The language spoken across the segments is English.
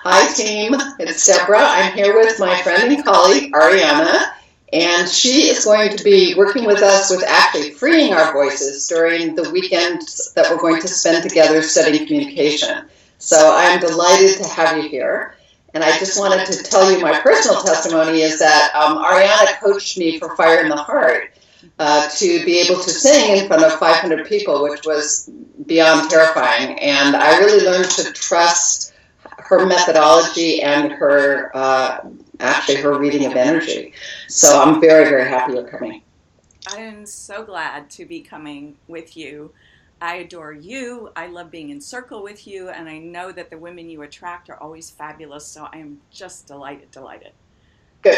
Hi team, it's Deborah. I'm here with my friend and colleague Ariana, and she is going to be working with us with actually freeing our voices during the weekend that we're going to spend together studying communication. So I'm delighted to have you here. And I just wanted to tell you my personal testimony is that Ariana coached me for Fire in the Heart to be able to sing in front of 500 people, which was beyond terrifying. And I really learned to trust her methodology and her actually her reading of energy. So I'm very, very happy you're coming. I am so glad to be coming with you. I adore you. I love being in circle with you, and I know that the women you attract are always fabulous, so I am just delighted. Good.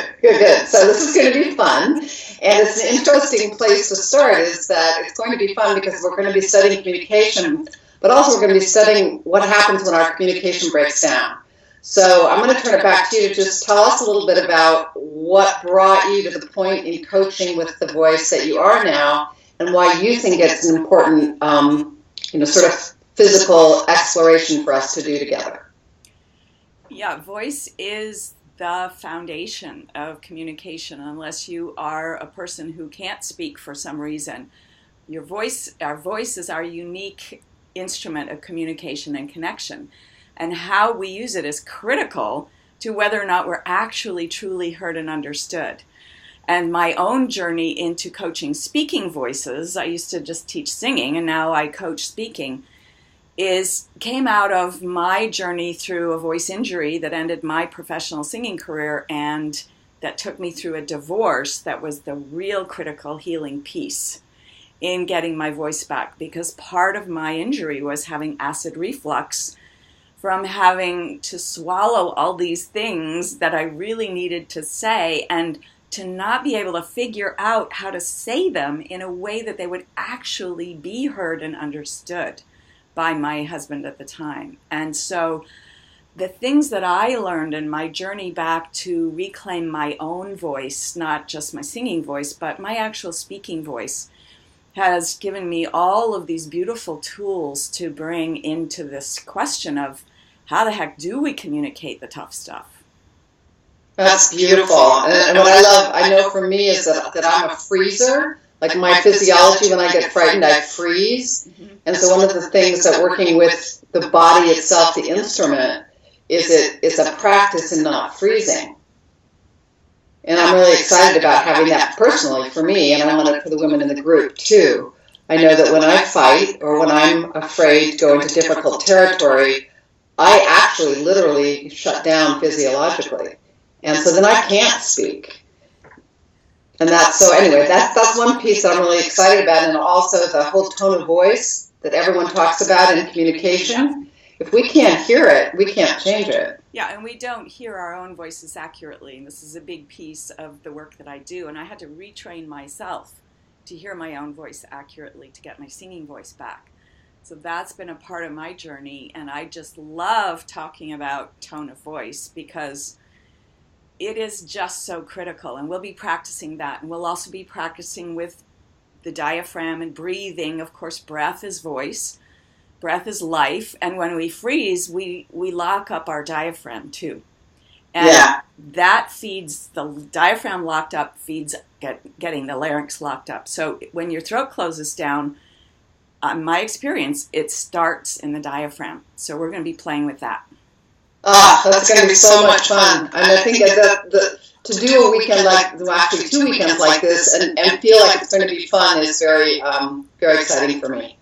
So this is going to be fun, and it's an interesting place to start is that it's going to be fun because we're going to be studying communication, but also we're going to be studying what happens when our communication breaks down. So I'm going to turn it back to you to just tell us a little bit about what brought you to the point in coaching with the voice that you are now, and why you think it's an important, sort of physical exploration for us to do together. Yeah, voice is the foundation of communication. Unless you are a person who can't speak for some reason, our voice is our unique instrument of communication and connection. And how we use it is critical to whether or not we're actually truly heard and understood. And my own journey into coaching speaking voices, I used to just teach singing and now I coach speaking, came out of my journey through a voice injury that ended my professional singing career and that took me through a divorce that was the real critical healing piece in getting my voice back, because part of my injury was having acid reflux from having to swallow all these things that I really needed to say and to not be able to figure out how to say them in a way that they would actually be heard and understood by my husband at the time. And so the things that I learned in my journey back to reclaim my own voice, not just my singing voice, but my actual speaking voice, has given me all of these beautiful tools to bring into this question of how the heck do we communicate the tough stuff? That's beautiful. And what I love, I know for me, is that I'm a freezer. Like my physiology, when I get frightened, I freeze. Mm-hmm. And so one of the things that working with the body itself, the instrument, is it's a practice in not freezing. And I'm really excited about having that personally for me, and I want it for the women in the group too. I know that when I fight or when I'm afraid to go into difficult territory, I actually literally shut down physiologically. And so then I can't speak. And that's one piece that I'm really excited about, and also the whole tone of voice that everyone talks about in communication. If we can't hear it, we can't change it. Yeah, and we don't hear our own voices accurately, and this is a big piece of the work that I do, and I had to retrain myself to hear my own voice accurately to get my singing voice back. So that's been a part of my journey, and I just love talking about tone of voice because it is just so critical, and we'll be practicing that, and we'll also be practicing with the diaphragm and breathing. Of course, breath is voice, breath is life, and when we freeze, we lock up our diaphragm too. And that feeds, the diaphragm locked up feeds getting the larynx locked up. So when your throat closes down, my experience, it starts in the diaphragm. So we're going to be playing with that. That's going to be so much fun. And I think to do a weekend actually 2 weekends like this and feel like it's going to be fun is very, very exciting for me.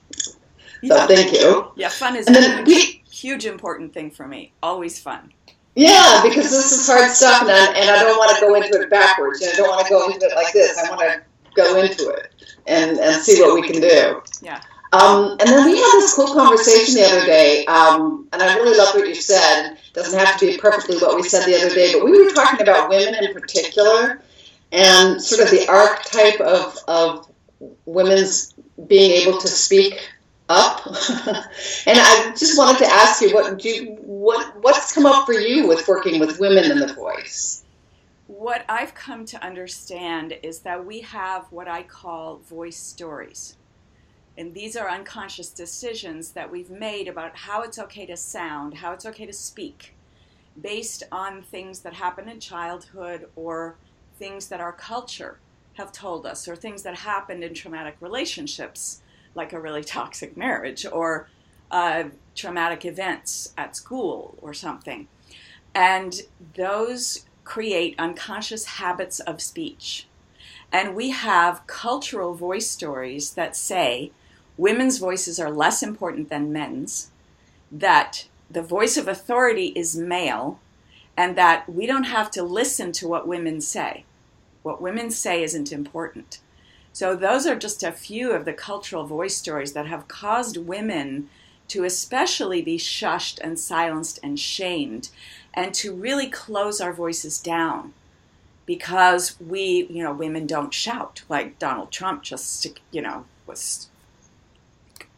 So thank you. Yeah, fun is a huge important thing for me. Always fun. Yeah, because this is hard stuff, and I don't want to go into it backwards. I don't want to go into it like this. I want to go into it and see what we can do. Yeah. And then we had this cool conversation the other day, and I really love what you said. It doesn't have to be perfectly what we said the other day, but we were talking about women in particular and sort of the archetype of women's being able to speak up. And I just wanted to ask you, what's come up for you with working with women in the voice? What I've come to understand is that we have what I call voice stories. And these are unconscious decisions that we've made about how it's okay to sound, how it's okay to speak. based on things that happen in childhood or things that our culture have told us, or things that happened in traumatic relationships, like a really toxic marriage or traumatic events at school or something. And those create unconscious habits of speech. And we have cultural voice stories that say women's voices are less important than men's, that the voice of authority is male, and that we don't have to listen to what women say. What women say isn't important. So those are just a few of the cultural voice stories that have caused women to especially be shushed and silenced and shamed, and to really close our voices down, because women don't shout, like Donald Trump just, was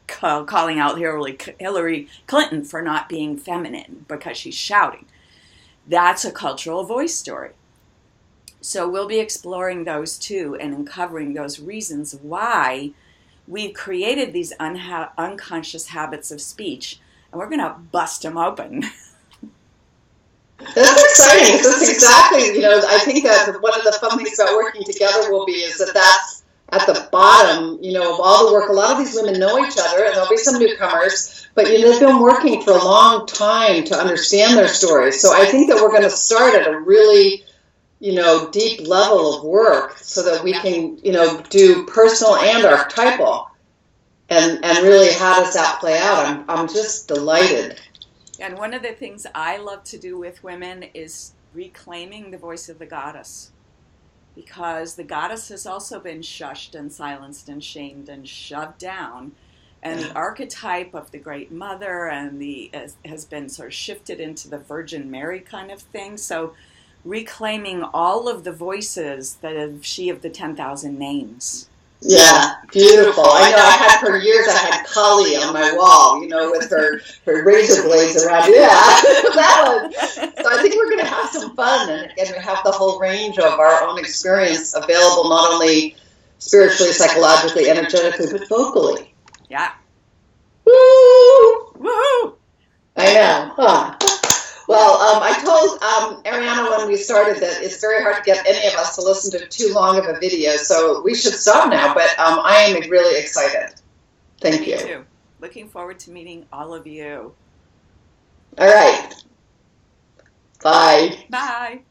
calling out Hillary Clinton for not being feminine because she's shouting. That's a cultural voice story. So we'll be exploring those too and uncovering those reasons why we've created these unconscious habits of speech, and we're going to bust them open. That's exciting. That's exactly, I think that one of the fun things about working together will be is that that's at the bottom, of all the work. A lot of these women know each other, and there'll be some newcomers, but they've been working for a long time to understand their stories. So I think that we're going to start at a really, deep level of work so that we can, do personal and archetypal, and really how does that play out? I'm just delighted. And one of the things I love to do with women is reclaiming the voice of the goddess, because the goddess has also been shushed and silenced and shamed and shoved down, and the archetype of the Great Mother has been sort of shifted into the Virgin Mary kind of thing. So reclaiming all of the voices that she of the 10,000 names. Yeah, beautiful. I know. I had for years. I had Kali on my wall, with her razor blades around. Yeah, that one. So I think we're going to have some fun and have the whole range of our own experience available, not only spiritually, psychologically, energetically, but vocally. Yeah. Woo! Woohoo! I know. Huh. Well, I told Ariana when we started that it's very hard to get any of us to listen to too long of a video, so we should stop now, but I am really excited. Thank you. Me too. Looking forward to meeting all of you. All right. Bye. Bye.